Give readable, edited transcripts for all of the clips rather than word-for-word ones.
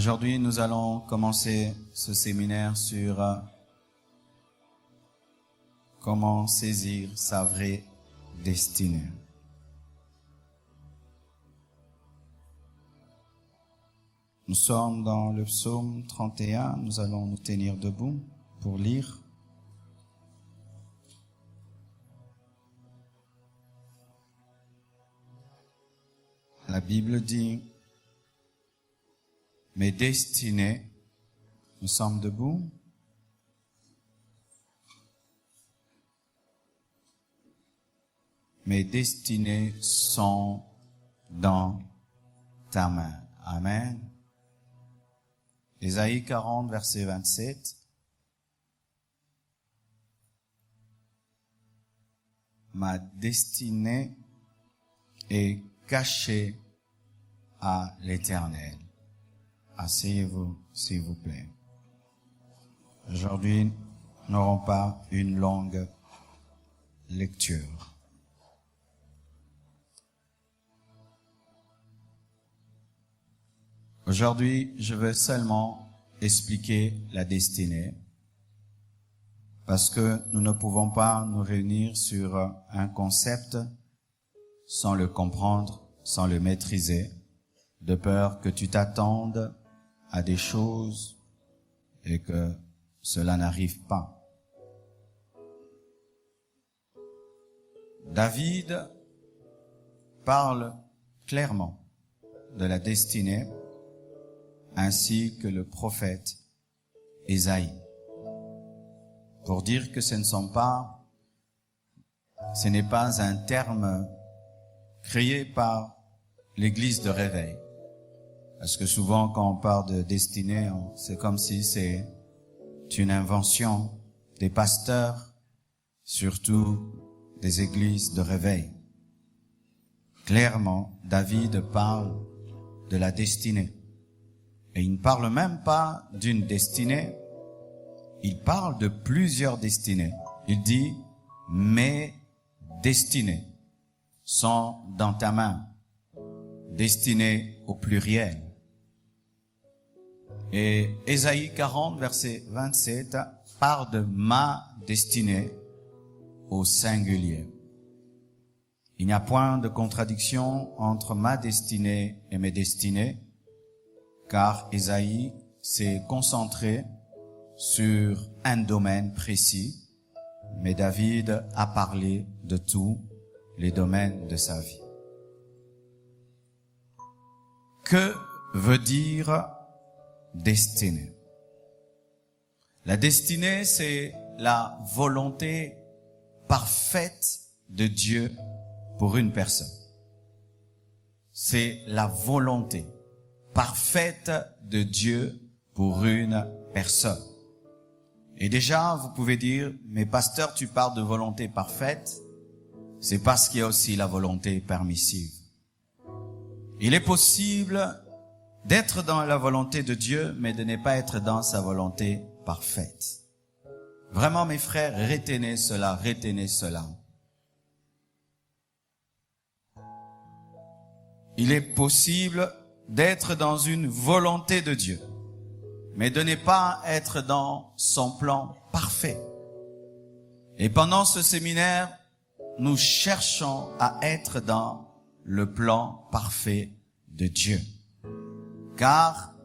Aujourd'hui, nous allons commencer ce séminaire sur comment saisir sa vraie destinée. Nous sommes dans le psaume 31, nous allons nous tenir debout pour lire. La Bible dit: mes destinées, nous sommes debout. Mes destinées sont dans ta main. Amen. Ésaïe 40, verset 27. Ma destinée est cachée à l'Éternel. Asseyez-vous, s'il vous plaît. Aujourd'hui, nous n'aurons pas une longue lecture. Aujourd'hui, je veux seulement expliquer la destinée, parce que nous ne pouvons pas nous réunir sur un concept sans le comprendre, sans le maîtriser, de peur que tu t'attendes à des choses et que cela n'arrive pas. David parle clairement de la destinée, ainsi que le prophète Ésaïe, pour dire que ce n'est pas un terme créé par l'église de réveil. Parce que souvent, quand on parle de destinée, c'est comme si c'est une invention des pasteurs, surtout des églises de réveil. Clairement, David parle de la destinée. Et il ne parle même pas d'une destinée, il parle de plusieurs destinées. Il dit: mes destinées sont dans ta main. Destinées au pluriel. Et Ésaïe 40, verset 27, parle de ma destinée au singulier. Il n'y a point de contradiction entre ma destinée et mes destinées, car Ésaïe s'est concentré sur un domaine précis, mais David a parlé de tous les domaines de sa vie. Que veut dire destinée? La destinée, c'est la volonté parfaite de Dieu pour une personne. C'est la volonté parfaite de Dieu pour une personne. Et déjà, vous pouvez dire: mais pasteur, tu parles de volonté parfaite. C'est parce qu'il y a aussi la volonté permissive. Il est possible d'être dans la volonté de Dieu, mais de ne pas être dans sa volonté parfaite. Vraiment, mes frères, retenez cela, retenez cela. Il est possible d'être dans une volonté de Dieu, mais de ne pas être dans son plan parfait. Et pendant ce séminaire, nous cherchons à être dans le plan parfait de Dieu. Car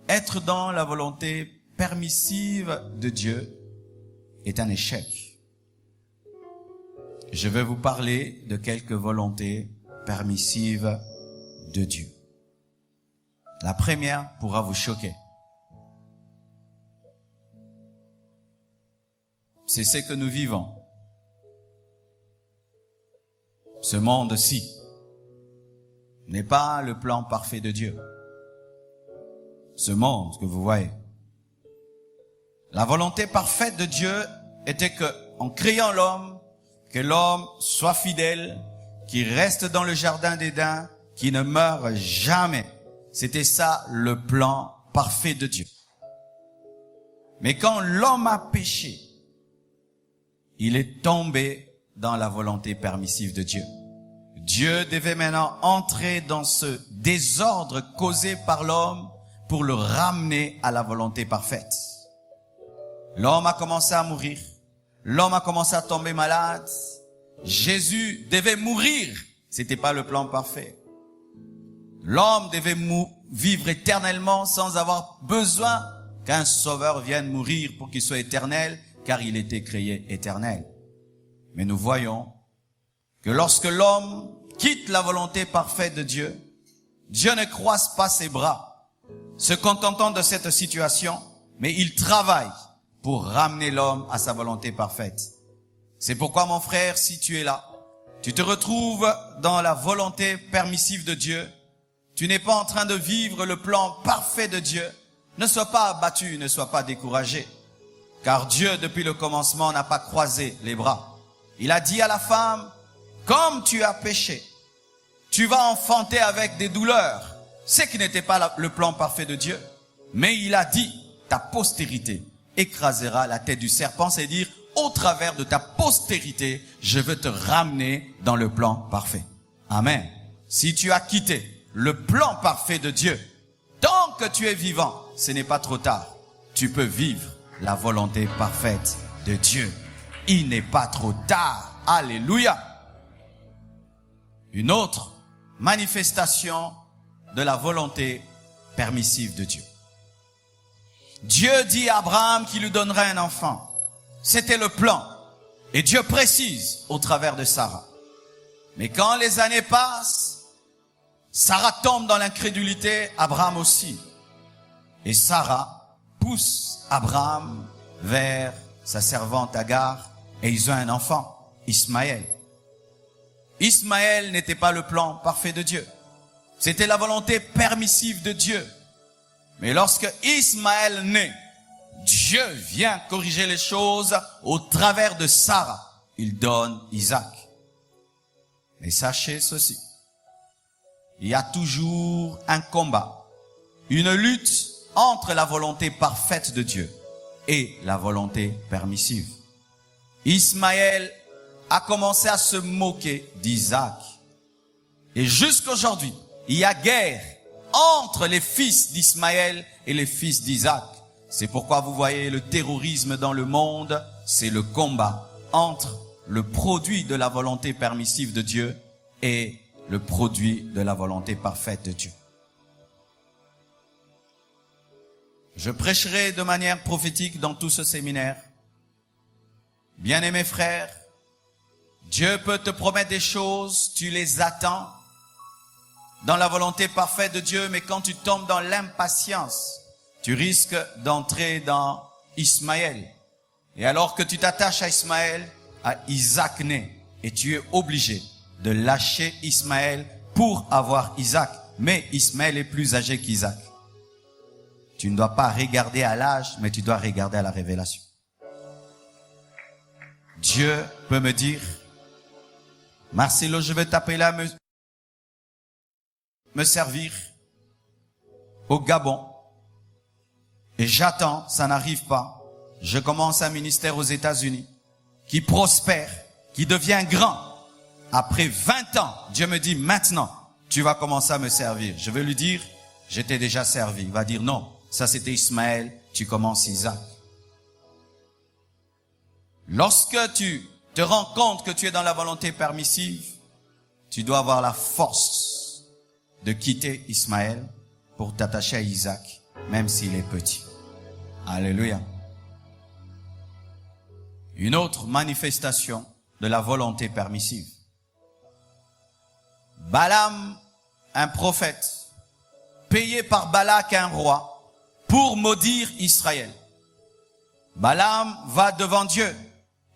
être dans la volonté permissive de Dieu est un échec. Je vais vous parler de quelques volontés permissives de Dieu. La première pourra vous choquer. C'est ce que nous vivons. Ce monde-ci n'est pas le plan parfait de Dieu. Ce monde que vous voyez. La volonté parfaite de Dieu était que, en créant l'homme, que l'homme soit fidèle, qu'il reste dans le jardin d'Éden, qu'il ne meure jamais. C'était ça le plan parfait de Dieu. Mais quand l'homme a péché, il est tombé dans la volonté permissive de Dieu. Dieu devait maintenant entrer dans ce désordre causé par l'homme pour le ramener à la volonté parfaite. L'homme a commencé à mourir. L'homme a commencé à tomber malade. Jésus devait mourir. C'était pas le plan parfait. L'homme devait vivre éternellement sans avoir besoin qu'un sauveur vienne mourir pour qu'il soit éternel, car il était créé éternel. Mais nous voyons que lorsque l'homme quitte la volonté parfaite de Dieu, Dieu ne croise pas ses bras, se contentant de cette situation, mais il travaille pour ramener l'homme à sa volonté parfaite. C'est pourquoi, mon frère, si tu es là, tu te retrouves dans la volonté permissive de Dieu, tu n'es pas en train de vivre le plan parfait de Dieu, ne sois pas abattu, ne sois pas découragé, car Dieu, depuis le commencement, n'a pas croisé les bras. Il a dit à la femme, comme tu as péché, tu vas enfanter avec des douleurs, ce qui n'était pas le plan parfait de Dieu, mais il a dit, ta postérité écrasera la tête du serpent, c'est dire, au travers de ta postérité, je veux te ramener dans le plan parfait. Amen. Si tu as quitté le plan parfait de Dieu, tant que tu es vivant, ce n'est pas trop tard. Tu peux vivre la volonté parfaite de Dieu. Il n'est pas trop tard. Alléluia. Une autre manifestation de la volonté permissive de Dieu. Dieu dit à Abraham qu'il lui donnerait un enfant. C'était le plan. Et Dieu précise au travers de Sarah. Mais quand les années passent, Sarah tombe dans l'incrédulité, Abraham aussi. Et Sarah pousse Abraham vers sa servante Agar et ils ont un enfant, Ismaël. Ismaël n'était pas le plan parfait de Dieu. C'était la volonté permissive de Dieu. Mais lorsque Ismaël naît, Dieu vient corriger les choses au travers de Sarah. Il donne Isaac. Et sachez ceci. Il y a toujours un combat, une lutte entre la volonté parfaite de Dieu et la volonté permissive. Ismaël a commencé à se moquer d'Isaac. Et jusqu'aujourd'hui, il y a guerre entre les fils d'Ismaël et les fils d'Isaac. C'est pourquoi vous voyez le terrorisme dans le monde, c'est le combat entre le produit de la volonté permissive de Dieu et le produit de la volonté parfaite de Dieu. Je prêcherai de manière prophétique dans tout ce séminaire. Bien-aimés frères, Dieu peut te promettre des choses, tu les attends dans la volonté parfaite de Dieu, mais quand tu tombes dans l'impatience, tu risques d'entrer dans Ismaël. Et alors que tu t'attaches à Ismaël, à Isaac naît, et tu es obligé de lâcher Ismaël pour avoir Isaac. Mais Ismaël est plus âgé qu'Isaac. Tu ne dois pas regarder à l'âge, mais tu dois regarder à la révélation. Dieu peut me dire, Marcelo, je vais t'appeler à me servir au Gabon. Et j'attends, ça n'arrive pas. Je commence un ministère aux États-Unis qui prospère, qui devient grand. Après 20 ans, Dieu me dit, maintenant, tu vas commencer à me servir. Je vais lui dire, je t'ai déjà servi. Il va dire, non, ça c'était Ismaël, tu commences Isaac. Lorsque tu te rends compte que tu es dans la volonté permissive, tu dois avoir la force de quitter Ismaël pour t'attacher à Isaac, même s'il est petit. Alléluia. Une autre manifestation de la volonté permissive. Balaam, un prophète, payé par Balak, un roi, pour maudire Israël. Balaam va devant Dieu.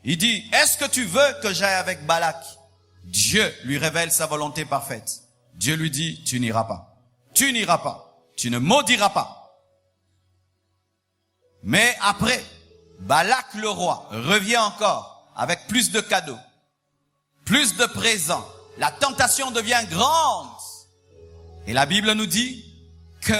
Il dit, est-ce que tu veux que j'aille avec Balak? Dieu lui révèle sa volonté parfaite. Dieu lui dit, tu n'iras pas. Tu n'iras pas. Tu ne maudiras pas. Mais après, Balak le roi revient encore avec plus de cadeaux, plus de présents. La tentation devient grande. Et la Bible nous dit que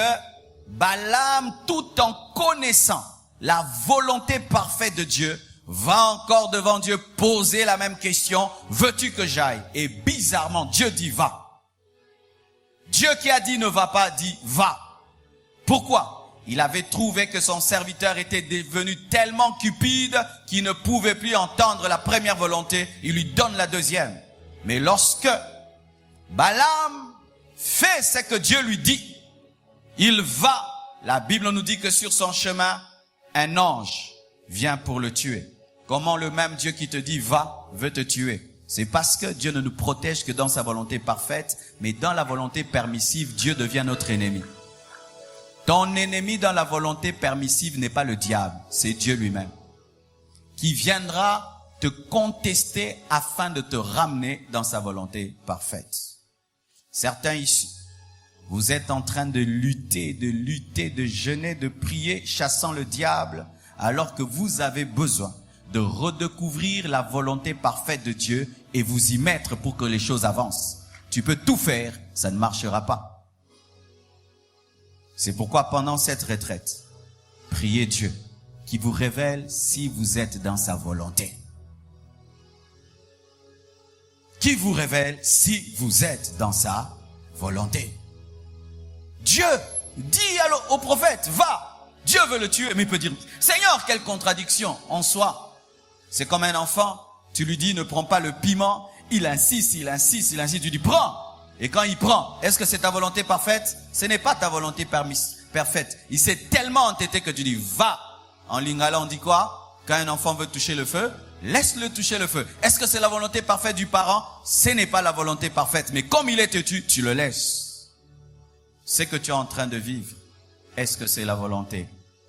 Balaam, tout en connaissant la volonté parfaite de Dieu, va encore devant Dieu poser la même question. Veux-tu que j'aille? Et bizarrement, Dieu dit va. Dieu qui a dit ne va pas, dit va. Pourquoi? Il avait trouvé que son serviteur était devenu tellement cupide qu'il ne pouvait plus entendre la première volonté. Il lui donne la deuxième. Mais lorsque Balaam fait ce que Dieu lui dit, il va. La Bible nous dit que sur son chemin, un ange vient pour le tuer. Comment le même Dieu qui te dit va veut te tuer? C'est parce que Dieu ne nous protège que dans sa volonté parfaite, mais dans la volonté permissive, Dieu devient notre ennemi. Ton ennemi dans la volonté permissive n'est pas le diable, c'est Dieu lui-même, qui viendra te contester afin de te ramener dans sa volonté parfaite. Certains ici, vous êtes en train de lutter, de jeûner, de prier, chassant le diable, alors que vous avez besoin de redécouvrir la volonté parfaite de Dieu et vous y mettre pour que les choses avancent. Tu peux tout faire, ça ne marchera pas. C'est pourquoi pendant cette retraite, priez Dieu qui vous révèle si vous êtes dans sa volonté. Qui vous révèle si vous êtes dans sa volonté. Dieu dit au prophète, va. Dieu veut le tuer, mais il peut dire, Seigneur, quelle contradiction en soi. C'est comme un enfant, tu lui dis, ne prends pas le piment, il insiste, tu dis, prends. Et quand il prend, est-ce que c'est ta volonté parfaite? Ce n'est pas ta volonté parfaite. Il s'est tellement entêté que tu dis, va. En lingala, on dit quoi? Quand un enfant veut toucher le feu, laisse-le toucher le feu. Est-ce que c'est la volonté parfaite du parent? Ce n'est pas la volonté parfaite. Mais comme il est têtu, tu le laisses. Ce que tu es en train de vivre, est-ce que c'est la volonté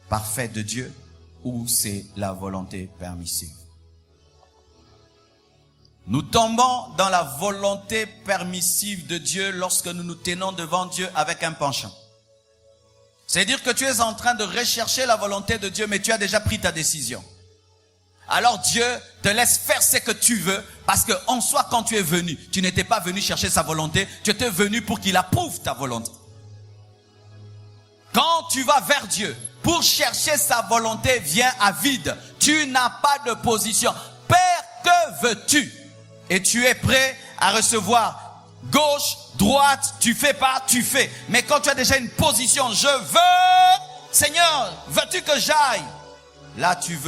parfaite de Dieu ou c'est la volonté permissive? Nous tombons dans la volonté permissive de Dieu lorsque nous nous tenons devant Dieu avec un penchant. C'est-à-dire que tu es en train de rechercher la volonté de Dieu, mais tu as déjà pris ta décision. Alors Dieu te laisse faire ce que tu veux, parce que en soi, quand tu es venu, tu n'étais pas venu chercher sa volonté, tu étais venu pour qu'il approuve ta volonté. Quand tu vas vers Dieu pour chercher sa volonté, viens à vide. Tu n'as pas de position. Père, que veux-tu? Et tu es prêt à recevoir gauche, droite, tu fais pas, tu fais. Mais quand tu as déjà une position, je veux, Seigneur, veux-tu que j'aille? Là, tu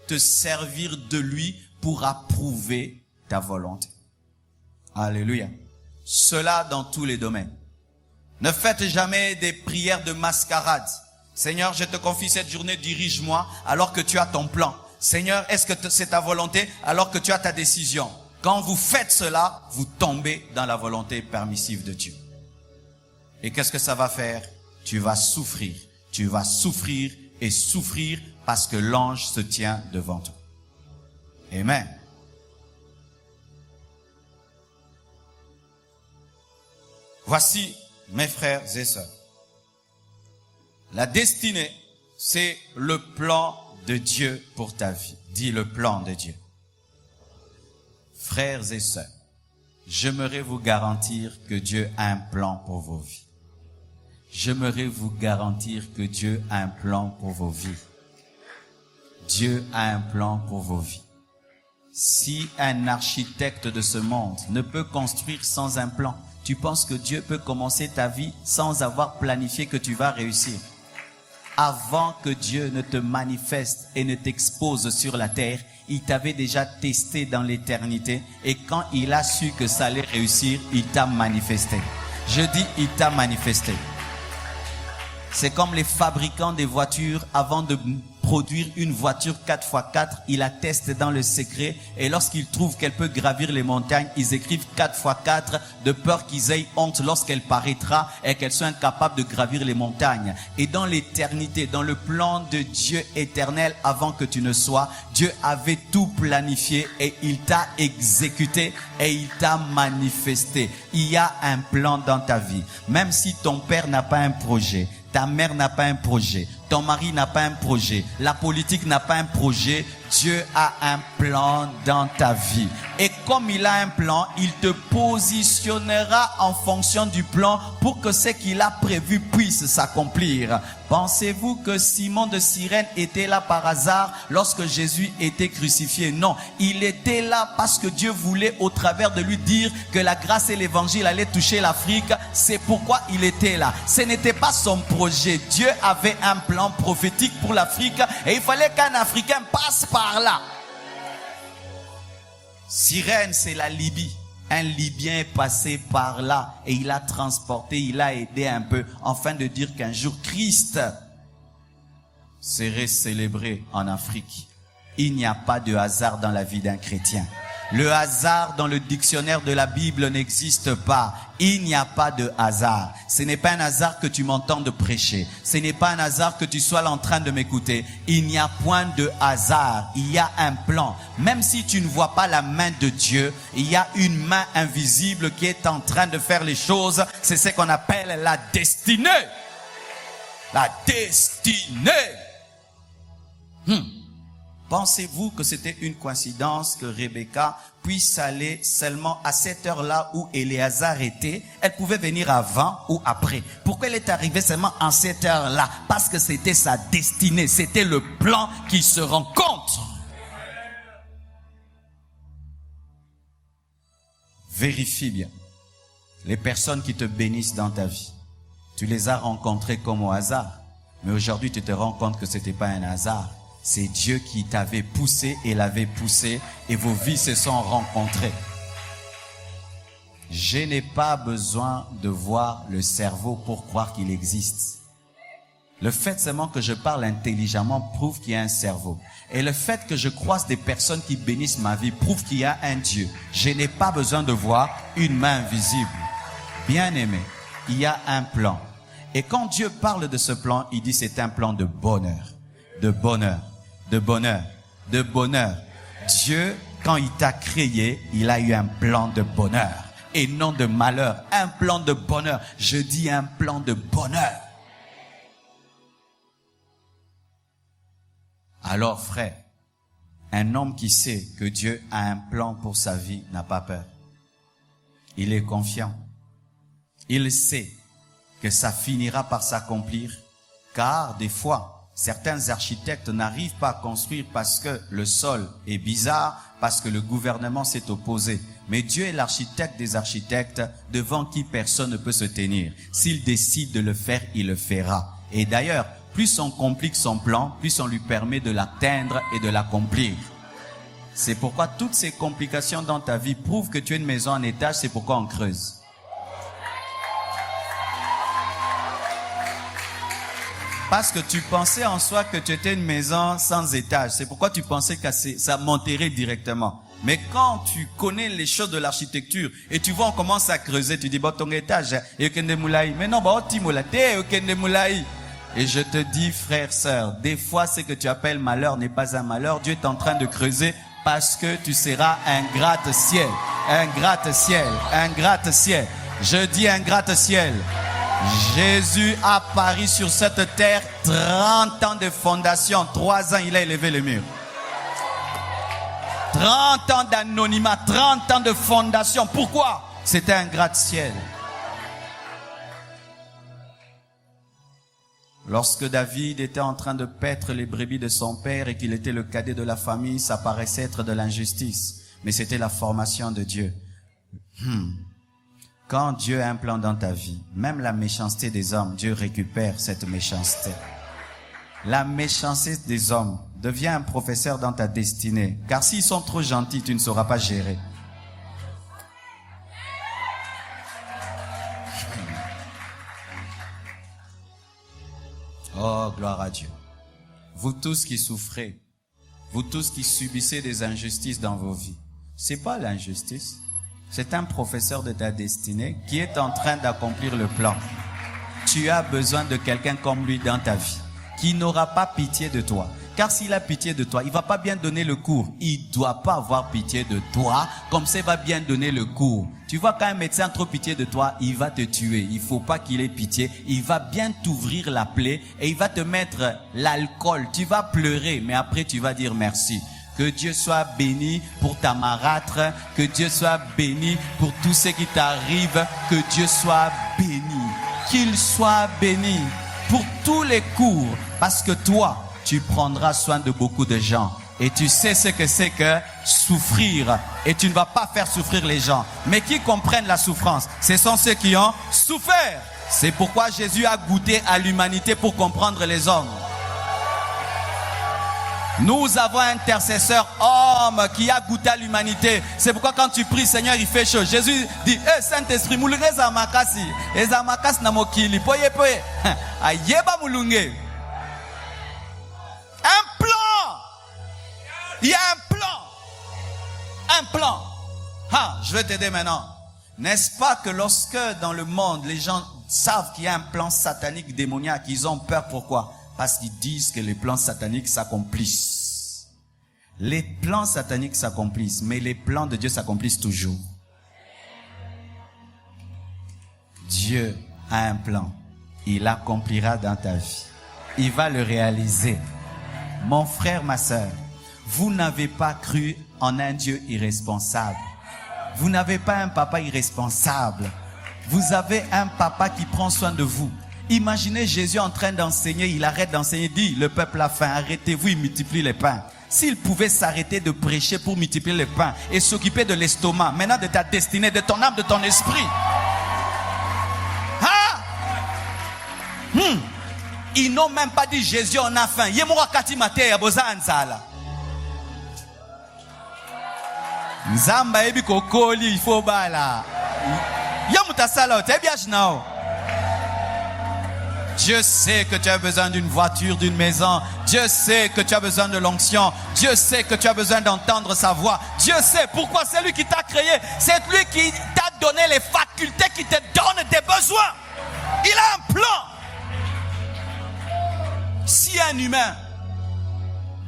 te servir de lui pour approuver ta volonté. Alléluia. Cela dans tous les domaines. Ne faites jamais des prières de mascarade. Seigneur, je te confie cette journée, dirige-moi alors que tu as ton plan. Seigneur, est-ce que c'est ta volonté alors que tu as ta décision? Quand vous faites cela, vous tombez dans la volonté permissive de Dieu. Et qu'est-ce que ça va faire? Tu vas souffrir. Tu vas souffrir et souffrir parce que l'ange se tient devant toi. Amen. Voici, mes frères et sœurs, la destinée, c'est le plan de Dieu pour ta vie. Dis le plan de Dieu. Frères et sœurs, j'aimerais vous garantir que Dieu a un plan pour vos vies. J'aimerais vous garantir que Dieu a un plan pour vos vies. Dieu a un plan pour vos vies. Si un architecte de ce monde ne peut construire sans un plan, tu penses que Dieu peut commencer ta vie sans avoir planifié que tu vas réussir? Avant que Dieu ne te manifeste et ne t'expose sur la terre, il t'avait déjà testé dans l'éternité et quand il a su que ça allait réussir, il t'a manifesté. Je dis, il t'a manifesté. C'est comme les fabricants des voitures, avant de produire une voiture 4x4, ils la testent dans le secret et lorsqu'ils trouvent qu'elle peut gravir les montagnes, ils écrivent 4x4 de peur qu'ils aient honte lorsqu'elle paraîtra et qu'elles soient incapables de gravir les montagnes. Et dans l'éternité, dans le plan de Dieu éternel, avant que tu ne sois, Dieu avait tout planifié et il t'a exécuté et il t'a manifesté. Il y a un plan dans ta vie. Même si ton père n'a pas un projet, ta mère n'a pas un projet, ton mari n'a pas un projet, la politique n'a pas un projet, Dieu a un plan dans ta vie. Et comme il a un plan, il te positionnera en fonction du plan pour que ce qu'il a prévu puisse s'accomplir. Pensez-vous que Simon de Cyrène était là par hasard lorsque Jésus était crucifié? Non, il était là parce que Dieu voulait au travers de lui dire que la grâce et l'évangile allaient toucher l'Afrique. C'est pourquoi il était là. Ce n'était pas son projet. Dieu avait un plan prophétique pour l'Afrique et il fallait qu'un Africain passe par là. Cyrène, c'est la Libye. Un Libyen est passé par là et il a transporté, il a aidé un peu, afin de dire qu'un jour Christ serait célébré en Afrique. Il n'y a pas de hasard dans la vie d'un chrétien. Le hasard dans le dictionnaire de la Bible n'existe pas. Il n'y a pas de hasard. Ce n'est pas un hasard que tu m'entendes prêcher. Ce n'est pas un hasard que tu sois là en train de m'écouter. Il n'y a point de hasard. Il y a un plan. Même si tu ne vois pas la main de Dieu, il y a une main invisible qui est en train de faire les choses. C'est ce qu'on appelle la destinée. La destinée. Pensez-vous que c'était une coïncidence que Rebecca puisse aller seulement à cette heure-là où Éléazar était? Elle pouvait venir avant ou après. Pourquoi elle est arrivée seulement en cette heure-là? Parce que c'était sa destinée, c'était le plan qui se rencontre. Vérifie bien. Les personnes qui te bénissent dans ta vie, tu les as rencontrées comme au hasard. Mais aujourd'hui, tu te rends compte que ce n'était pas un hasard. C'est Dieu qui t'avait poussé et l'avait poussé et vos vies se sont rencontrées. Je n'ai pas besoin de voir le cerveau pour croire qu'il existe. Le fait seulement que je parle intelligemment prouve qu'il y a un cerveau. Et le fait que je croise des personnes qui bénissent ma vie prouve qu'il y a un Dieu. Je n'ai pas besoin de voir une main invisible. Bien-aimé, il y a un plan. Et quand Dieu parle de ce plan, il dit c'est un plan de bonheur. De bonheur. De bonheur, de bonheur. Dieu, quand il t'a créé, il a eu un plan de bonheur et non de malheur. Un plan de bonheur. Je dis un plan de bonheur. Alors frère, un homme qui sait que Dieu a un plan pour sa vie n'a pas peur. Il est confiant. Il sait que ça finira par s'accomplir, car des fois, certains architectes n'arrivent pas à construire parce que le sol est bizarre, parce que le gouvernement s'est opposé. Mais Dieu est l'architecte des architectes devant qui personne ne peut se tenir. S'il décide de le faire, il le fera. Et d'ailleurs, plus on complique son plan, plus on lui permet de l'atteindre et de l'accomplir. C'est pourquoi toutes ces complications dans ta vie prouvent que tu as une maison en étage, c'est pourquoi on creuse. Parce que tu pensais en soi que tu étais une maison sans étage. C'est pourquoi tu pensais que ça monterait directement. Mais quand tu connais les choses de l'architecture et tu vois on commence à creuser, tu dis bon ton étage, mais non, et je te dis frère, sœur, des fois ce que tu appelles malheur n'est pas un malheur. Dieu est en train de creuser parce que tu seras un gratte-ciel. Un gratte-ciel, un gratte-ciel. Je dis un gratte-ciel. Jésus a pari sur cette terre 30 ans de fondation. 3 ans, il a élevé le mur. 30 ans d'anonymat, 30 ans de fondation. Pourquoi? C'était un gratte-ciel. Lorsque David était en train de paître les brebis de son père et qu'il était le cadet de la famille, ça paraissait être de l'injustice. Mais c'était la formation de Dieu. Quand Dieu a un plan dans ta vie, même la méchanceté des hommes, Dieu récupère cette méchanceté. La méchanceté des hommes devient un professeur dans ta destinée. Car s'ils sont trop gentils, tu ne sauras pas gérer. Oh, gloire à Dieu. Vous tous qui souffrez, vous tous qui subissez des injustices dans vos vies, c'est pas l'injustice. C'est un professeur de ta destinée qui est en train d'accomplir le plan. Tu as besoin de quelqu'un comme lui dans ta vie, qui n'aura pas pitié de toi. Car s'il a pitié de toi, il va pas bien donner le cours. Il doit pas avoir pitié de toi, comme ça il va bien donner le cours. Tu vois, quand un médecin a trop pitié de toi, il va te tuer. Il faut pas qu'il ait pitié. Il va bien t'ouvrir la plaie et il va te mettre l'alcool. Tu vas pleurer, mais après tu vas dire merci. Que Dieu soit béni pour ta marâtre. Que Dieu soit béni pour tout ce qui t'arrive. Que Dieu soit béni. Qu'il soit béni pour tous les cours. Parce que toi, tu prendras soin de beaucoup de gens. Et tu sais ce que c'est que souffrir. Et tu ne vas pas faire souffrir les gens. Mais qui comprennent la souffrance, ce sont ceux qui ont souffert. C'est pourquoi Jésus a goûté à l'humanité pour comprendre les hommes. Nous avons un intercesseur homme qui a goûté à l'humanité. C'est pourquoi quand tu pries, Seigneur, il fait chaud. Jésus dit, Saint-Esprit, moulunge zamakasi. Et zamakasi na mokili. Poye poye. Ayeba moulunge. Un plan. Il y a un plan. Un plan. Je vais t'aider maintenant. N'est-ce pas que lorsque dans le monde, les gens savent qu'il y a un plan satanique, démoniaque, ils ont peur. Pourquoi? Parce qu'ils disent que les plans sataniques s'accomplissent. Les plans sataniques s'accomplissent, mais les plans de Dieu s'accomplissent toujours. Dieu a un plan. Il l'accomplira dans ta vie. Il va le réaliser. Mon frère, ma sœur, vous n'avez pas cru en un Dieu irresponsable. Vous n'avez pas un papa irresponsable. Vous avez un papa qui prend soin de vous. Imaginez Jésus en train d'enseigner, il arrête d'enseigner, dit le peuple a faim, arrêtez-vous, il multiplie les pains. S'il pouvait s'arrêter de prêcher pour multiplier les pains et s'occuper de l'estomac, maintenant de ta destinée, de ton âme, de ton esprit. Ils n'ont même pas dit Jésus on a faim. Nzamba ebi kokoli il faut bala. Yamutasala tebiajnao. Dieu sait que tu as besoin d'une voiture, d'une maison. Dieu sait que tu as besoin de l'onction. Dieu sait que tu as besoin d'entendre sa voix. Dieu sait pourquoi c'est lui qui t'a créé. C'est lui qui t'a donné les facultés, qui te donne des besoins. Il a un plan. Si un humain,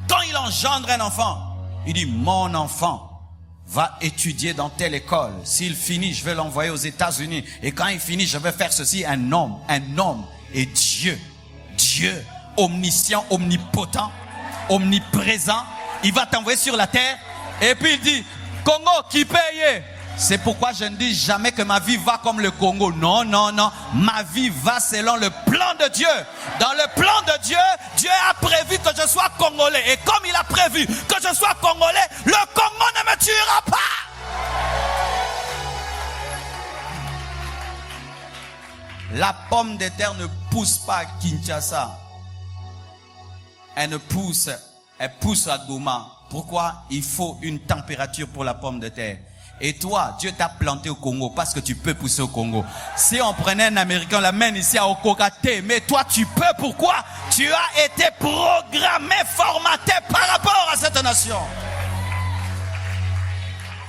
quand il engendre un enfant, il dit mon enfant va étudier dans telle école. S'il finit, je vais l'envoyer aux États-Unis. Et quand il finit, je vais faire ceci. Un homme. Et Dieu, omniscient, omnipotent, omniprésent, il va t'envoyer sur la terre. Et puis il dit, Congo, qui paye? C'est pourquoi je ne dis jamais que ma vie va comme le Congo. Non. Ma vie va selon le plan de Dieu. Dans le plan de Dieu, Dieu a prévu que je sois congolais. Et comme il a prévu que je sois congolais, le Congo ne me tuera pas. La pomme de terre ne pousse pas à Kinshasa. Elle pousse à Goma. Pourquoi? Il faut une température pour la pomme de terre. Et toi, Dieu t'a planté au Congo parce que tu peux pousser au Congo. Si on prenait un Américain, on l'amène ici à Okokate, mais toi tu peux, pourquoi? Tu as été programmé, formaté par rapport à cette nation.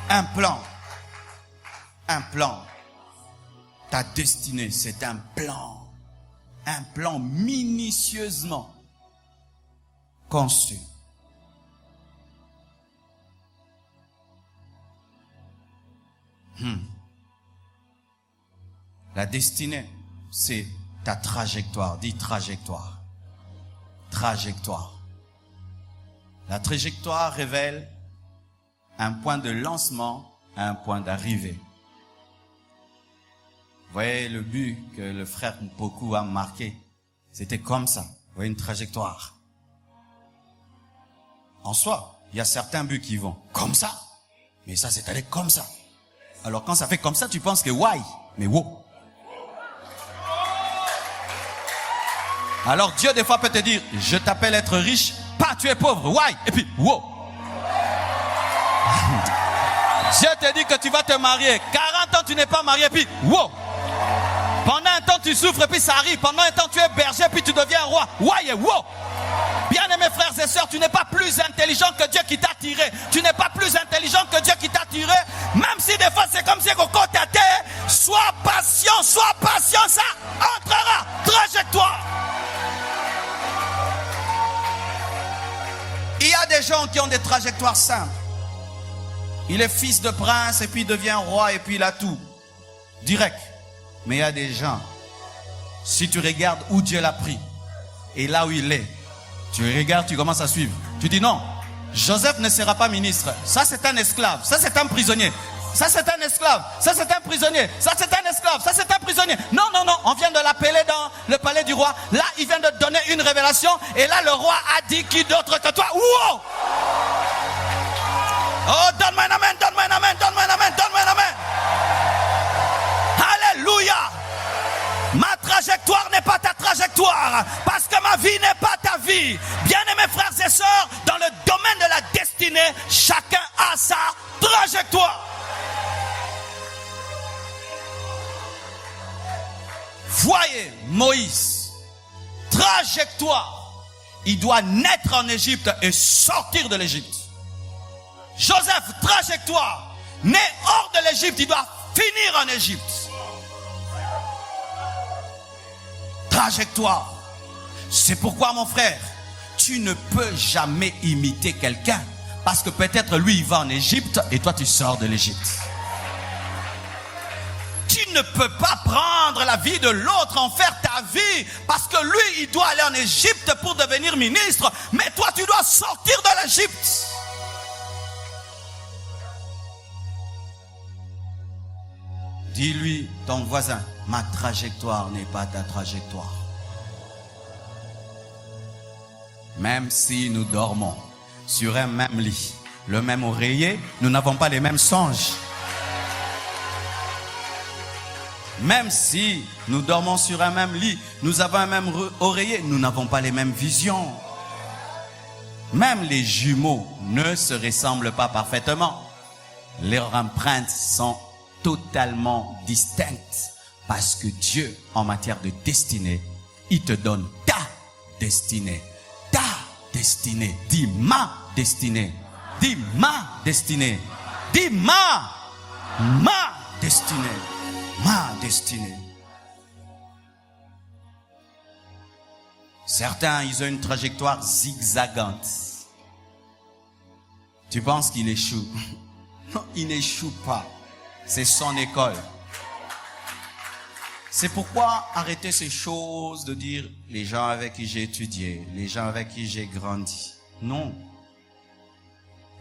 Un plan. Ta destinée, c'est un plan minutieusement conçu. La destinée, c'est ta trajectoire. Dis trajectoire. Trajectoire. La trajectoire révèle un point de lancement, un point d'arrivée. Vous voyez le but que le frère Mpoku a marqué. C'était comme ça. Vous voyez une trajectoire. En soi, il y a certains buts qui vont comme ça. Mais ça, c'est allé comme ça. Alors quand ça fait comme ça, tu penses que why? Mais wow. Alors Dieu des fois peut te dire, je t'appelle être riche, pas tu es pauvre, why? Et puis wow. Dieu te dit que tu vas te marier, 40 ans tu n'es pas marié, et puis wow. Pendant un temps tu souffres et puis ça arrive. Pendant un temps tu es berger puis tu deviens roi. Why et wow. Bien-aimés frères et sœurs, tu n'es pas plus intelligent que Dieu qui t'a tiré. Tu n'es pas plus intelligent que Dieu qui t'a tiré. Même si des fois c'est comme si au côté à terre, sois patient, ça entrera. Trajectoire. Il y a des gens qui ont des trajectoires simples. Il est fils de prince et puis il devient roi et puis il a tout. Direct. Mais il y a des gens, si tu regardes où Dieu l'a pris et là où il est, tu regardes, tu commences à suivre. Tu dis non, Joseph ne sera pas ministre. Ça, c'est un esclave. Ça, c'est un prisonnier. Ça, c'est un esclave. Ça, c'est un prisonnier. Ça, c'est un esclave. Ça, c'est un prisonnier. Non, non, non. On vient de l'appeler dans le palais du roi. Là, il vient de donner une révélation. Et là, le roi a dit qui d'autre que toi. Wow! Oh, donne-moi un amen, donne-moi un amen, donne-moi un amen, donne-moi un amen. Alléluia. Ma trajectoire n'est pas ta trajectoire, parce que ma vie n'est pas ta vie. Bien-aimés frères et sœurs, dans le domaine de la destinée, chacun a sa trajectoire. Voyez Moïse, trajectoire. Il doit naître en Égypte et sortir de l'Égypte. Joseph, trajectoire. Né hors de l'Égypte, il doit finir en Égypte. Trajectoire. C'est pourquoi, mon frère, tu ne peux jamais imiter quelqu'un, parce que peut-être lui il va en Égypte et toi tu sors de l'Égypte. Tu ne peux pas prendre la vie de l'autre, en faire ta vie, parce que lui il doit aller en Égypte pour devenir ministre, mais toi tu dois sortir de l'Égypte. Dis-lui, ton voisin, ma trajectoire n'est pas ta trajectoire. Même si nous dormons sur un même lit, le même oreiller, nous n'avons pas les mêmes songes. Même si nous dormons sur un même lit, nous avons un même oreiller, nous n'avons pas les mêmes visions. Même les jumeaux ne se ressemblent pas parfaitement. Leurs empreintes sont totalement distinctes, parce que Dieu, en matière de destinée, il te donne ta destinée. Ta destinée. Dis ma destinée. Dis ma destinée. Dis ma destinée. Ma destinée. Certains, ils ont une trajectoire zigzagante. Tu penses qu'il échoue? Non, il n'échoue pas. C'est son école. C'est pourquoi arrêter ces choses de dire les gens avec qui j'ai étudié, les gens avec qui j'ai grandi. Non.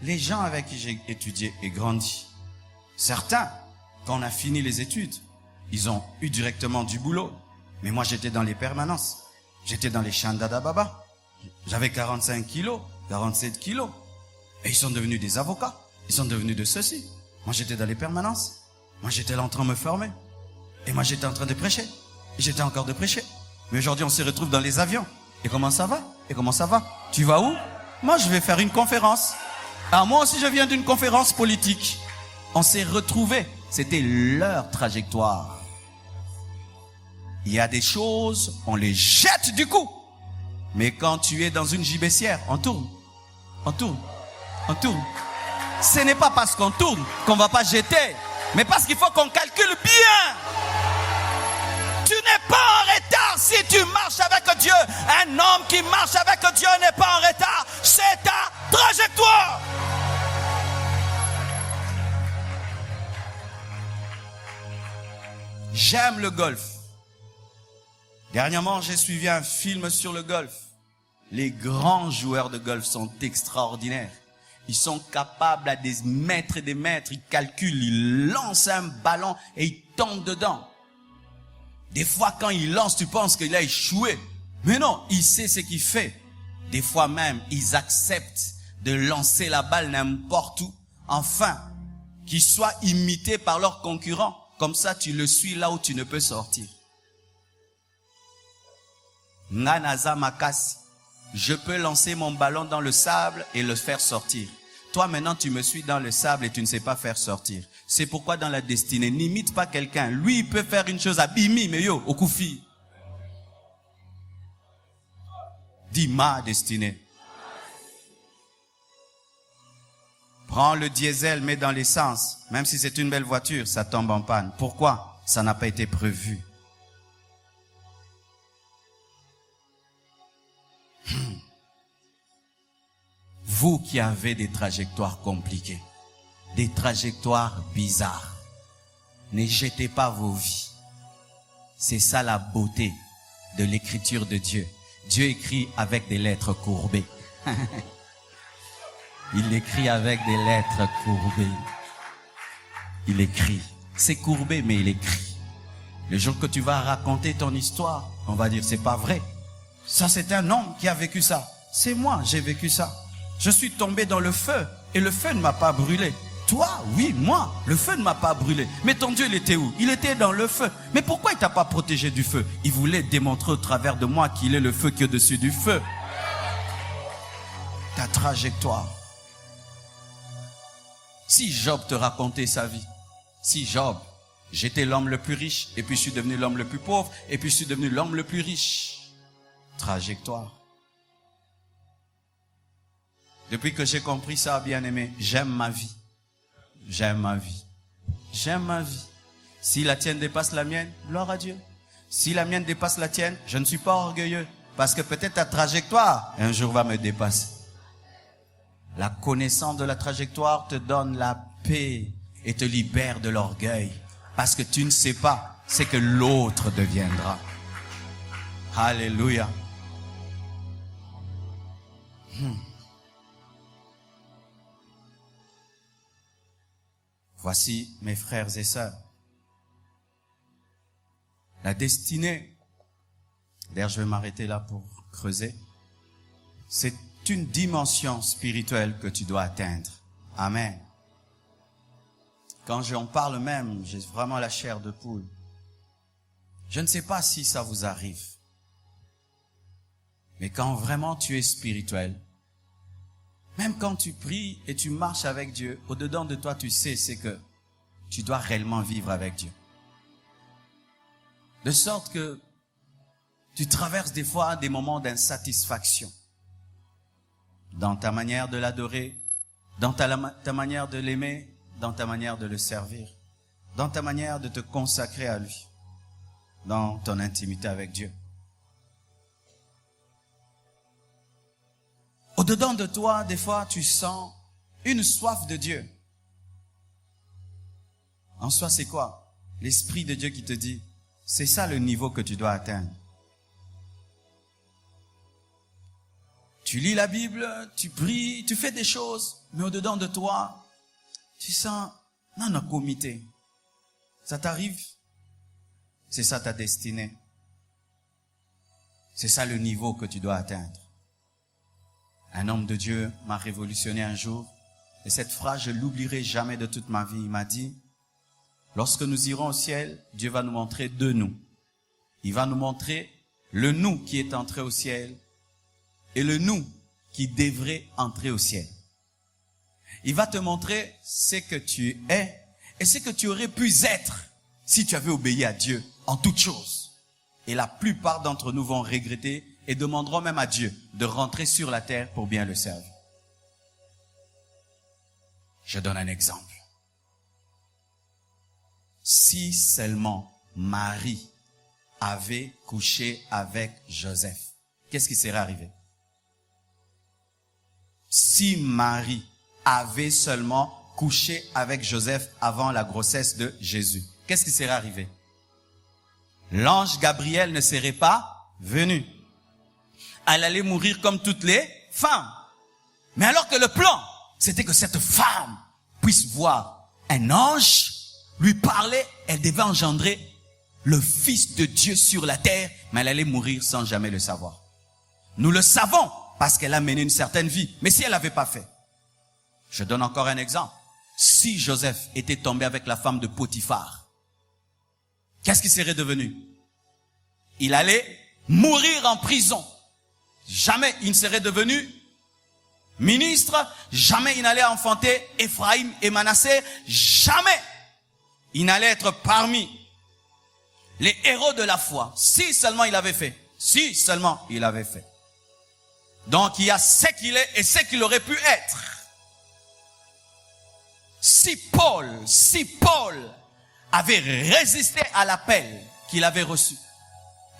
Les gens avec qui j'ai étudié et grandi. Certains, quand on a fini les études, ils ont eu directement du boulot. Mais moi, j'étais dans les permanences. J'étais dans les Chandada Baba. J'avais 45 kilos, 47 kilos. Et ils sont devenus des avocats. Ils sont devenus de ceci. Moi, j'étais dans les permanences. Moi, j'étais là en train de me former. Et moi, j'étais en train de prêcher. Et j'étais encore de prêcher. Mais aujourd'hui, on se retrouve dans les avions. Et comment ça va? Et comment ça va? Tu vas où? Moi, je vais faire une conférence. Ah, moi aussi, je viens d'une conférence politique. On s'est retrouvés. C'était leur trajectoire. Il y a des choses, on les jette du coup. Mais quand tu es dans une gibecière, on tourne. On tourne. On tourne. Ce n'est pas parce qu'on tourne qu'on va pas jeter, mais parce qu'il faut qu'on calcule bien. Tu n'es pas en retard si tu marches avec Dieu. Un homme qui marche avec Dieu n'est pas en retard. C'est ta trajectoire. J'aime le golf. Dernièrement, j'ai suivi un film sur le golf. Les grands joueurs de golf sont extraordinaires. Ils sont capables à des mètres et des mètres. Ils calculent, ils lancent un ballon et ils tombent dedans. Des fois, quand il lance, tu penses qu'il a échoué. Mais non, il sait ce qu'il fait. Des fois même, ils acceptent de lancer la balle n'importe où. Enfin, qu'ils soient imités par leurs concurrents. Comme ça, tu le suis là où tu ne peux sortir. Nanaza Makasi. Je peux lancer mon ballon dans le sable et le faire sortir. Toi, maintenant, tu me suis dans le sable et tu ne sais pas faire sortir. C'est pourquoi dans la destinée, n'imite pas quelqu'un. Lui, il peut faire une chose à Bimi, mais yo, au Koufi. Dis ma destinée. Prends le diesel, mets dans l'essence. Même si c'est une belle voiture, ça tombe en panne. Pourquoi? Ça n'a pas été prévu. Vous qui avez des trajectoires compliquées, des trajectoires bizarres, ne jetez pas vos vies. C'est ça la beauté de l'écriture de Dieu. Dieu écrit avec des lettres courbées. Il écrit avec des lettres courbées. Il écrit. C'est courbé, mais il écrit. Le jour que tu vas raconter ton histoire, on va dire, c'est pas vrai. Ça, c'est un homme qui a vécu ça. C'est moi, j'ai vécu ça. Je suis tombé dans le feu et le feu ne m'a pas brûlé. Toi, oui, moi, le feu ne m'a pas brûlé. Mais ton Dieu, il était où? Il était dans le feu. Mais pourquoi il t'a pas protégé du feu? Il voulait démontrer au travers de moi qu'il est le feu qui est au-dessus du feu. Ta trajectoire. Si Job te racontait sa vie, si Job, j'étais l'homme le plus riche, et puis je suis devenu l'homme le plus pauvre, et puis je suis devenu l'homme le plus riche. Trajectoire. Depuis que j'ai compris ça, bien-aimé, j'aime ma vie. J'aime ma vie. J'aime ma vie. Si la tienne dépasse la mienne, gloire à Dieu. Si la mienne dépasse la tienne, je ne suis pas orgueilleux. Parce que peut-être ta trajectoire, un jour va me dépasser. La connaissance de la trajectoire te donne la paix et te libère de l'orgueil. Parce que tu ne sais pas ce que l'autre deviendra. Alléluia. Voici mes frères et sœurs. La destinée, d'ailleurs je vais m'arrêter là pour creuser, c'est une dimension spirituelle que tu dois atteindre. Amen. Quand j'en parle même, j'ai vraiment la chair de poule. Je ne sais pas si ça vous arrive. Mais quand vraiment tu es spirituel, même quand tu pries et tu marches avec Dieu, au-dedans de toi, tu sais, c'est que tu dois réellement vivre avec Dieu. De sorte que tu traverses des fois des moments d'insatisfaction dans ta manière de l'adorer, dans ta manière de l'aimer, dans ta manière de le servir, dans ta manière de te consacrer à lui, dans ton intimité avec Dieu. Au-dedans de toi, des fois, tu sens une soif de Dieu. En soi, c'est quoi? L'Esprit de Dieu qui te dit, c'est ça le niveau que tu dois atteindre. Tu lis la Bible, tu pries, tu fais des choses, mais au-dedans de toi, tu sens, non, non, comité. Ça t'arrive? C'est ça ta destinée. C'est ça le niveau que tu dois atteindre. Un homme de Dieu m'a révolutionné un jour, et cette phrase, je l'oublierai jamais de toute ma vie. Il m'a dit, lorsque nous irons au ciel, Dieu va nous montrer deux nous. Il va nous montrer le nous qui est entré au ciel et le nous qui devrait entrer au ciel. Il va te montrer ce que tu es et ce que tu aurais pu être si tu avais obéi à Dieu en toutes choses. Et la plupart d'entre nous vont regretter et demanderont même à Dieu de rentrer sur la terre pour bien le servir. Je donne un exemple. Si seulement Marie avait couché avec Joseph, qu'est-ce qui serait arrivé? Si Marie avait seulement couché avec Joseph avant la grossesse de Jésus, qu'est-ce qui serait arrivé? L'ange Gabriel ne serait pas venu. Elle allait mourir comme toutes les femmes. Mais alors que le plan, c'était que cette femme puisse voir un ange lui parler, elle devait engendrer le Fils de Dieu sur la terre, mais elle allait mourir sans jamais le savoir. Nous le savons parce qu'elle a mené une certaine vie. Mais si elle n'avait pas fait, je donne encore un exemple. Si Joseph était tombé avec la femme de Potiphar, qu'est-ce qu'il serait devenu? Il allait mourir en prison. Jamais il ne serait devenu ministre, jamais il n'allait enfanter Ephraïm et Manassé, jamais il n'allait être parmi les héros de la foi, si seulement il avait fait, si seulement il avait fait. Donc il y a ce qu'il est et ce qu'il aurait pu être. Si Paul avait résisté à l'appel qu'il avait reçu,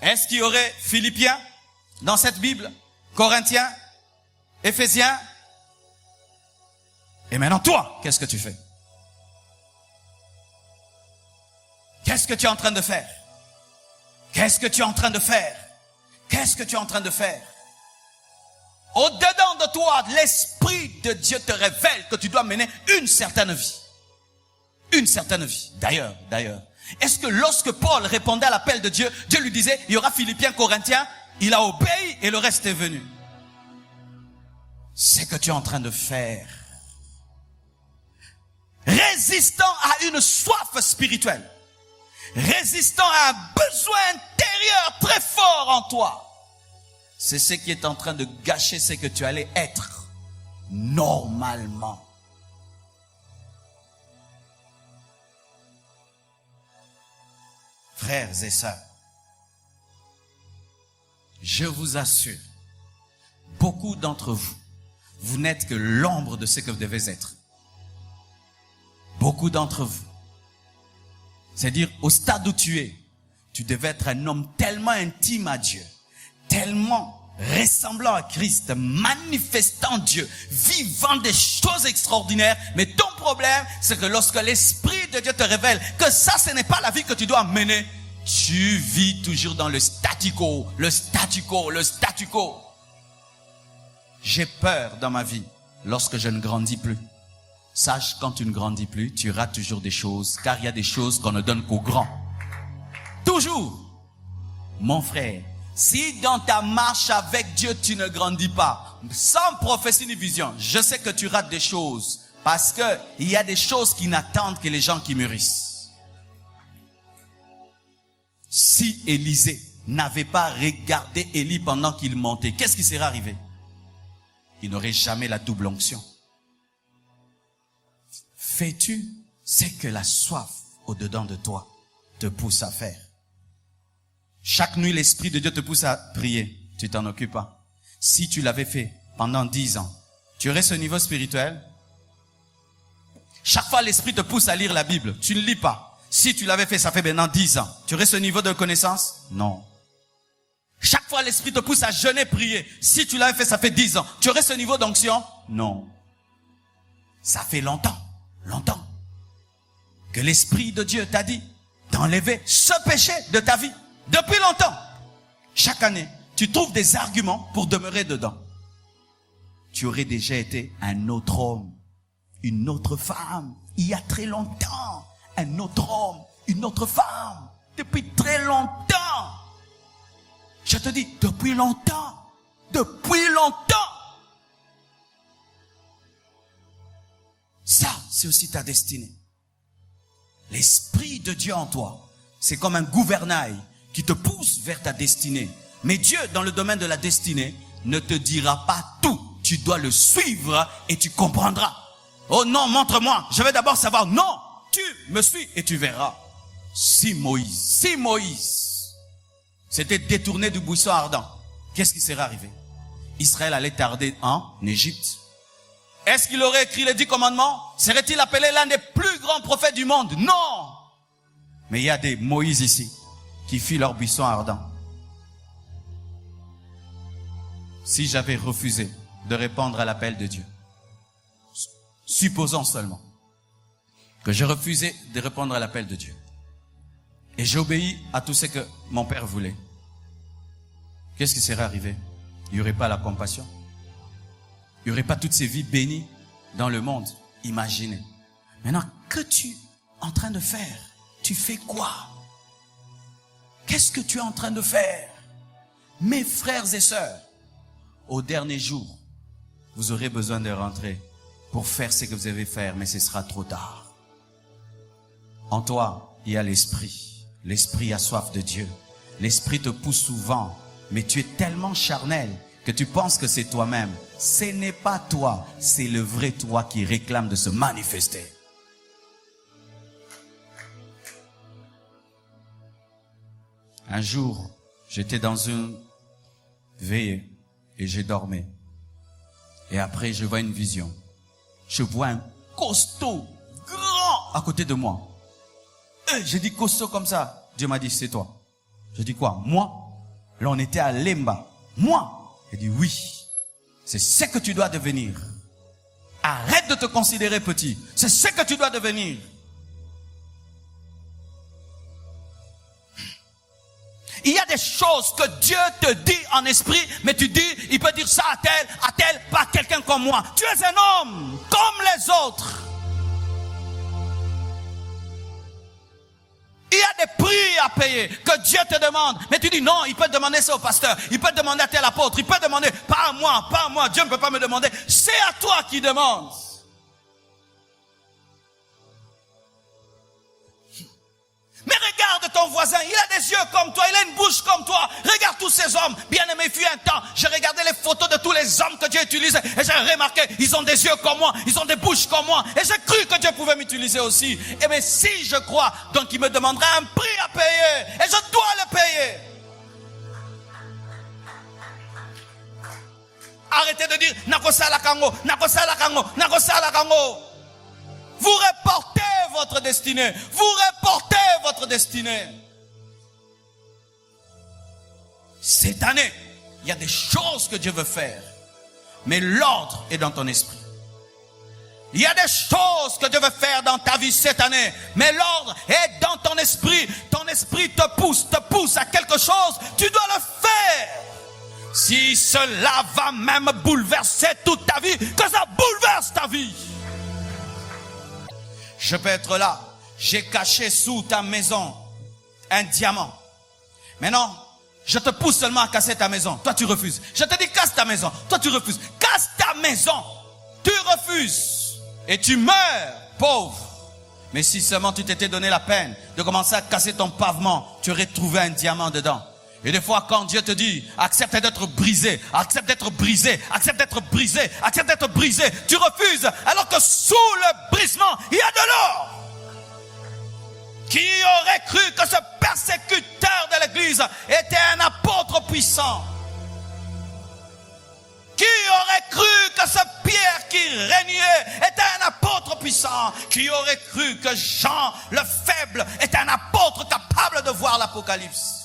est-ce qu'il y aurait Philippiens dans cette Bible, Corinthiens, Éphésiens? Et maintenant toi, qu'est-ce que tu fais? Qu'est-ce que tu es en train de faire? Qu'est-ce que tu es en train de faire? Qu'est-ce que tu es en train de faire? Au-dedans de toi, l'Esprit de Dieu te révèle que tu dois mener une certaine vie. Une certaine vie. D'ailleurs, est-ce que lorsque Paul répondait à l'appel de Dieu, Dieu lui disait, il y aura Philippiens, Corinthiens, il a obéi et le reste est venu. C'est ce que tu es en train de faire. Résistant à une soif spirituelle. Résistant à un besoin intérieur très fort en toi. C'est ce qui est en train de gâcher ce que tu allais être normalement. Frères et sœurs, je vous assure, beaucoup d'entre vous, vous n'êtes que l'ombre de ce que vous devez être. Beaucoup d'entre vous. C'est-à-dire, au stade où tu devais être un homme tellement intime à Dieu, tellement ressemblant à Christ, manifestant Dieu, vivant des choses extraordinaires. Mais ton problème, c'est que lorsque l'Esprit de Dieu te révèle que ça, ce n'est pas la vie que tu dois mener, tu vis toujours dans le statu quo, le statu quo, le statu quo. J'ai peur dans ma vie lorsque je ne grandis plus. Sache, quand tu ne grandis plus, tu rates toujours des choses, car il y a des choses qu'on ne donne qu'aux grands. Toujours. Mon frère, si dans ta marche avec Dieu, tu ne grandis pas, sans prophétie ni vision, je sais que tu rates des choses, parce que il y a des choses qui n'attendent que les gens qui mûrissent. Si Élisée n'avait pas regardé Élie pendant qu'il montait, qu'est-ce qui serait arrivé? Il n'aurait jamais la double onction. Fais-tu ce que la soif au-dedans de toi te pousse à faire? Chaque nuit, l'Esprit de Dieu te pousse à prier. Tu t'en occupes pas. Si tu l'avais fait pendant 10 ans, tu aurais ce niveau spirituel? Chaque fois, l'Esprit te pousse à lire la Bible. Tu ne lis pas. Si tu l'avais fait, ça fait maintenant 10 ans. Tu aurais ce niveau de connaissance? Non. Chaque fois, l'Esprit te pousse à jeûner, prier. Si tu l'avais fait, ça fait 10 ans. Tu aurais ce niveau d'onction? Non. Ça fait longtemps que l'Esprit de Dieu t'a dit d'enlever ce péché de ta vie. Depuis longtemps. Chaque année, tu trouves des arguments pour demeurer dedans. Tu aurais déjà été un autre homme, une autre femme, il y a très longtemps. Un autre homme, une autre femme, depuis très longtemps. Je te dis, depuis longtemps. Depuis longtemps. Ça, c'est aussi ta destinée. L'Esprit de Dieu en toi, c'est comme un gouvernail qui te pousse vers ta destinée. Mais Dieu, dans le domaine de la destinée, ne te dira pas tout. Tu dois le suivre et tu comprendras. Oh non, montre-moi. Je vais d'abord savoir. Non, tu me suis et tu verras. Si Moïse s'était détourné du buisson ardent, qu'est-ce qui serait arrivé? Israël allait tarder en Égypte. Est-ce qu'il aurait écrit les 10 commandements? Serait-il appelé l'un des plus grands prophètes du monde? Non. Mais il y a des Moïse ici qui fuient leur buisson ardent. Si j'avais refusé de répondre à l'appel de Dieu, supposons seulement que j'ai refusé de répondre à l'appel de Dieu et j'ai obéi à tout ce que mon père voulait, qu'est-ce qui serait arrivé? Il n'y aurait pas la compassion. Il n'y aurait pas toutes ces vies bénies dans le monde. Imaginez. Maintenant, que tu es en train de faire? Tu fais quoi? Qu'est-ce que tu es en train de faire? Mes frères et sœurs, au dernier jour, vous aurez besoin de rentrer pour faire ce que vous devez faire, mais ce sera trop tard. En toi, il y a l'Esprit. L'Esprit a soif de Dieu. L'Esprit te pousse souvent, mais tu es tellement charnel que tu penses que c'est toi-même. Ce n'est pas toi, c'est le vrai toi qui réclame de se manifester. Un jour, j'étais dans une veillée et j'ai dormi. Et après, je vois une vision. Je vois un costaud, grand, à côté de moi. Et j'ai dit costaud comme ça. Dieu m'a dit, c'est toi. Je dis quoi? Moi? Là, on était à Lemba. Moi? Il dit oui, c'est ce que tu dois devenir. Arrête de te considérer petit. C'est ce que tu dois devenir. Il y a des choses que Dieu te dit en esprit, mais tu dis, il peut dire ça à tel, pas quelqu'un comme moi. Tu es un homme, comme les autres. Il y a des prix à payer que Dieu te demande. Mais tu dis non, il peut demander ça au pasteur. Il peut demander à tel apôtre. Il peut demander, pas à moi. Dieu ne peut pas me demander. C'est à toi qui demande. Mais regarde ton voisin, il a des yeux comme toi, il a une bouche comme toi. Regarde tous ces hommes. Bien aimé, il fut un temps, j'ai regardé les photos de tous les hommes que Dieu utilise et j'ai remarqué, ils ont des yeux comme moi, ils ont des bouches comme moi. Et j'ai cru que Dieu pouvait m'utiliser aussi. Et bien si je crois, donc il me demandera un prix à payer. Et je dois le payer. Arrêtez de dire, Nakosala Kango, Nakosala Kango, Nakosala Kango. Vous reportez votre destinée. Vous reportez votre destinée. Cette année, il y a des choses que Dieu veut faire. Mais l'ordre est dans ton esprit. Il y a des choses que Dieu veut faire dans ta vie cette année. Mais l'ordre est dans ton esprit. Ton esprit te pousse à quelque chose. Tu dois le faire. Si cela va même bouleverser toute ta vie, que ça bouleverse ta vie. Je peux être là, j'ai caché sous ta maison un diamant. Maintenant, je te pousse seulement à casser ta maison. Toi, tu refuses. Je te dis, casse ta maison. Toi, tu refuses. Casse ta maison. Tu refuses. Et tu meurs, pauvre. Mais si seulement tu t'étais donné la peine de commencer à casser ton pavement, tu aurais trouvé un diamant dedans. Et des fois, quand Dieu te dit, accepte d'être brisé, accepte d'être brisé, accepte d'être brisé, accepte d'être brisé, tu refuses, alors que sous le brisement, il y a de l'or. Qui aurait cru que ce persécuteur de l'église était un apôtre puissant? Qui aurait cru que ce Pierre qui régnait était un apôtre puissant? Qui aurait cru que Jean, le faible, était un apôtre capable de voir l'Apocalypse?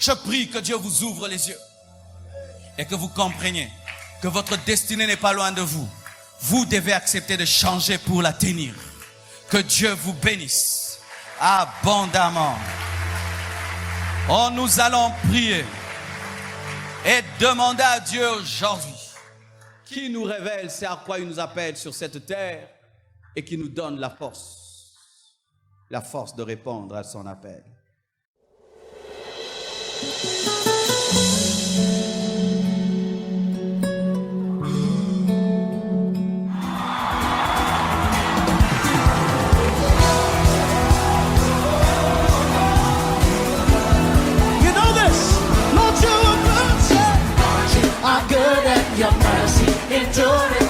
Je prie que Dieu vous ouvre les yeux et que vous compreniez que votre destinée n'est pas loin de vous. Vous devez accepter de changer pour la tenir. Que Dieu vous bénisse abondamment. Oh, nous allons prier et demander à Dieu aujourd'hui qui nous révèle c'est à quoi il nous appelle sur cette terre et qui nous donne la force de répondre à son appel. Are good and your mercy enduring.